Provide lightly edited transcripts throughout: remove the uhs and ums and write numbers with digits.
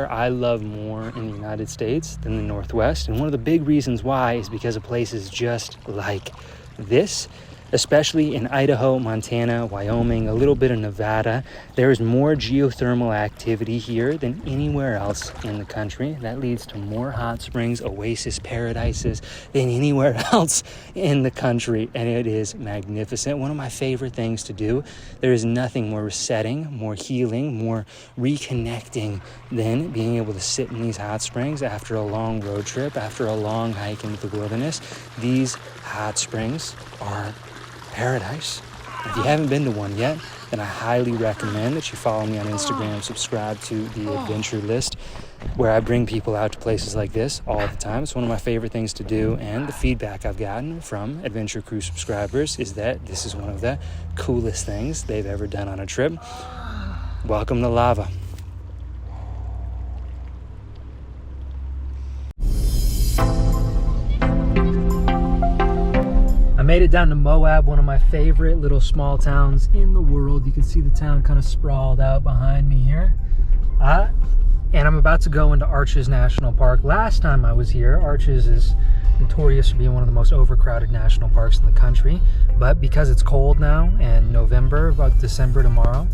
nowhere I love more in the United States than the Northwest. And one of the big reasons why is because of places just like this. Especially in Idaho, Montana, Wyoming, a little bit of Nevada. There is more geothermal activity here than anywhere else in the country. That leads to more hot springs, oasis paradises than anywhere else in the country. And it is magnificent. One of my favorite things to do. There is nothing more resetting, more healing, more reconnecting than being able to sit in these hot springs after a long road trip, after a long hike into the wilderness. These hot springs are paradise. If you haven't been to one yet, then I highly recommend that you follow me on Instagram, subscribe to the adventure list, where I bring people out to places like this all the time. It's one of my favorite things to do, and the feedback I've gotten from Adventure Crew subscribers is that this is one of the coolest things they've ever done on a trip. Welcome to lava. I made it down to Moab, one of my favorite little small towns in the world. You can see the town kind of sprawled out behind me here. And I'm about to go into Arches National Park. Last time I was here, Arches is notorious for being one of the most overcrowded national parks in the country. But because it's cold now and November, about December tomorrow,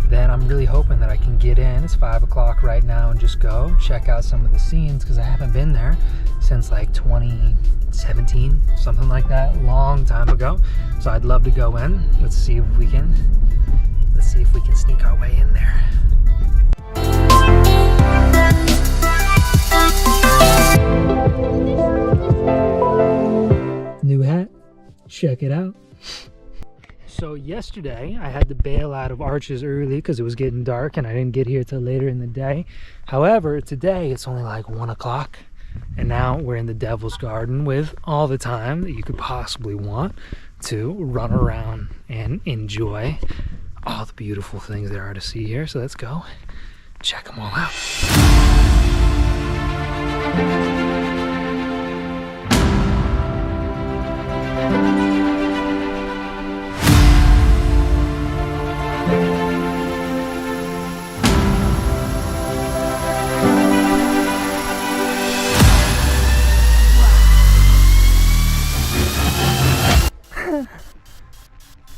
then I'm really hoping that I can get in. It's 5 o'clock right now and just go check out some of the scenes, because I haven't been there since like 2017, something like that, long time ago. So I'd love to go in. Let's see if we can sneak our way in there. New hat, check it out. So yesterday I had to bail out of Arches early because it was getting dark and I didn't get here till later in the day. However, today it's only like 1 o'clock and now we're in the Devil's Garden with all the time that you could possibly want to run around and enjoy all the beautiful things there are to see here. So let's go check them all out.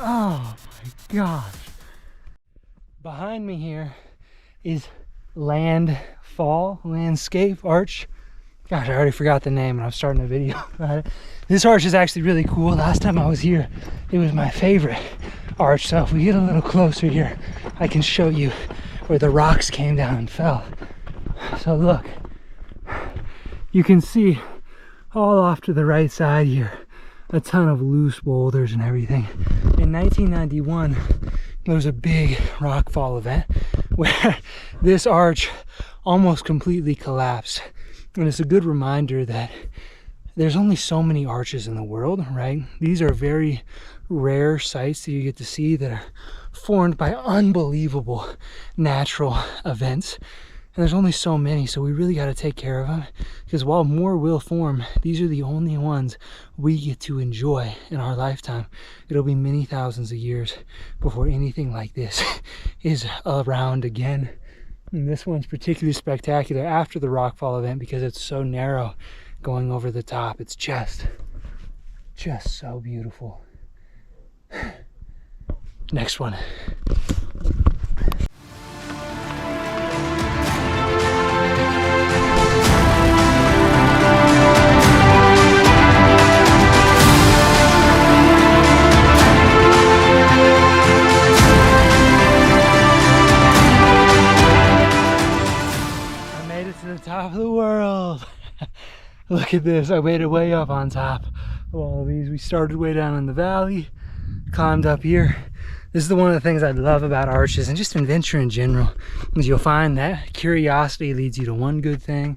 Oh my gosh. Behind me here is Landscape Arch. Gosh, I already forgot the name and I'm starting a video about it. This arch is actually really cool. Last time I was here, it was my favorite arch. So if we get a little closer here, I can show you where the rocks came down and fell. So look, you can see all off to the right side here, a ton of loose boulders and everything. In 1991, there was a big rockfall event where this arch almost completely collapsed. And it's a good reminder that there's only so many arches in the world, right? These are very rare sites that you get to see that are formed by unbelievable natural events. And there's only so many, so we really got to take care of them, because while more will form, these are the only ones we get to enjoy in our lifetime. It'll be many thousands of years before anything like this is around again. And this one's particularly spectacular after the rockfall event because it's so narrow going over the top. It's just so beautiful. Next one. Top of the world. Look at this. I made it way up on top of all of these. We started way down in the valley, climbed up here. This is one of the things I love about arches and just adventure in general, is you'll find that curiosity leads you to one good thing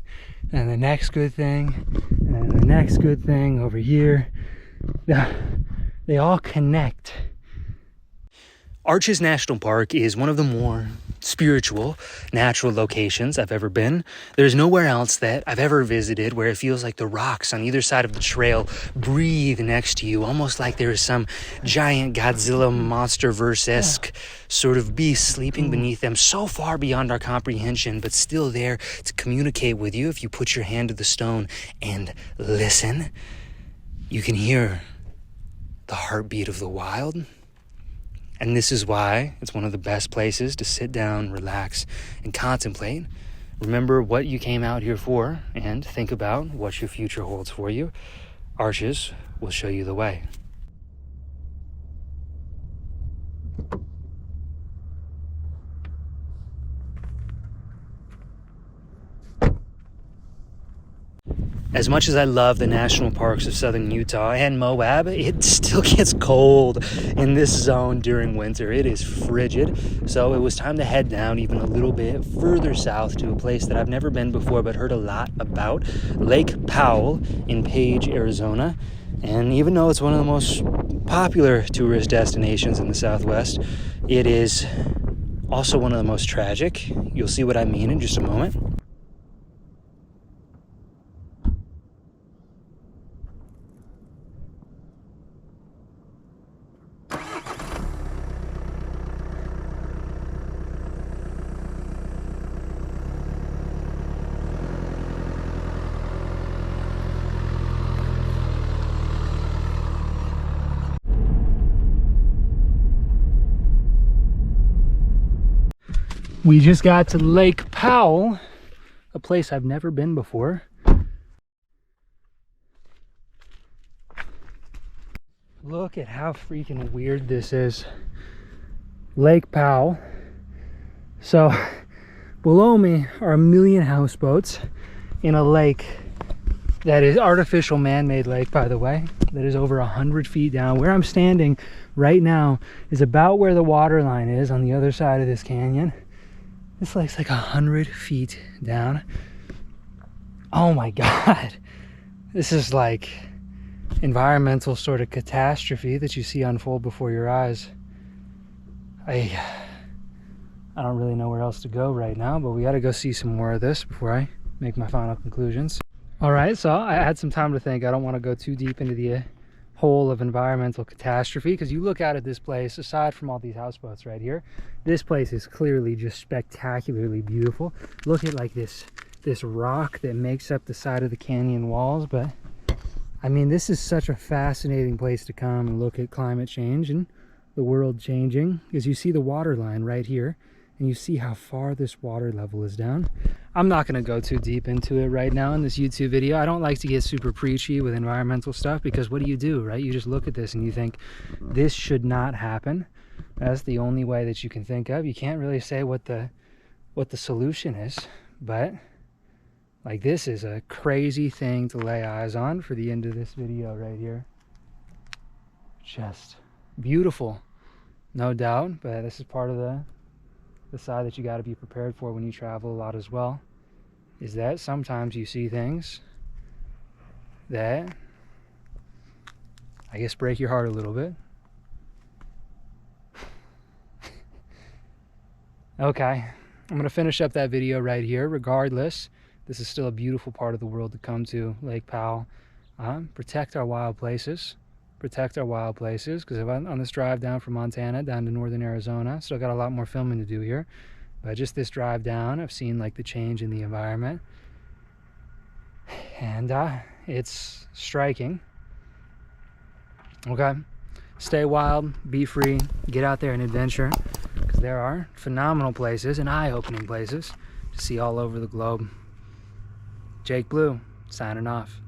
and the next good thing and then the next good thing over here. They all connect. Arches National Park is one of the more spiritual, natural locations I've ever been. There's nowhere else that I've ever visited where it feels like the rocks on either side of the trail breathe next to you, almost like there is some giant Godzilla monster-verse-esque sort of beast sleeping beneath them, so far beyond our comprehension, but still there to communicate with you. If you put your hand to the stone and listen, you can hear the heartbeat of the wild. And this is why it's one of the best places to sit down, relax, and contemplate. Remember what you came out here for, and think about what your future holds for you. Arches will show you the way. As much as I love the national parks of southern Utah and Moab, it still gets cold in this zone during winter. It is frigid, so it was time to head down even a little bit further south to a place that I've never been before but heard a lot about, Lake Powell in Page, Arizona. And even though it's one of the most popular tourist destinations in the Southwest, it is also one of the most tragic. You'll see what I mean in just a moment. We just got to Lake Powell, a place I've never been before. Look at how freaking weird this is. Lake Powell. So below me are a million houseboats in a lake that is artificial man-made lake, by the way, that is over 100 feet down. Where I'm standing right now is about where the water line is on the other side of this canyon. This lake's like 100 feet down. Oh my God. This is like environmental sort of catastrophe that you see unfold before your eyes. I don't really know where else to go right now, but we got to go see some more of this before I make my final conclusions. All right, so I had some time to think. I don't want to go too deep into the whole of environmental catastrophe, because you look out at this place, aside from all these houseboats right here, this place is clearly just spectacularly beautiful. Look at like this rock that makes up the side of the canyon walls. But I mean, this is such a fascinating place to come and look at climate change and the world changing, because you see the water line right here and you see how far this water level is down. I'm not going to go too deep into it right now in this YouTube video. I don't like to get super preachy with environmental stuff, because what do, right? You just look at this and you think, this should not happen. That's the only way that you can think of. You can't really say what the solution is, but like, this is a crazy thing to lay eyes on for the end of this video right here. Just beautiful, no doubt, but this is part of the side that you got to be prepared for when you travel a lot as well, is that sometimes you see things that, I guess, break your heart a little bit. Okay, I'm going to finish up that video right here. Regardless, this is still a beautiful part of the world to come to, Lake Powell. Protect our wild places. Protect our wild places, because on this drive down from Montana down to northern Arizona, still got a lot more filming to do here, but just this drive down, I've seen like the change in the environment, and it's striking. Okay, stay wild, be free, get out there and adventure, because there are phenomenal places and eye-opening places to see all over the globe. Jake Blue, signing off.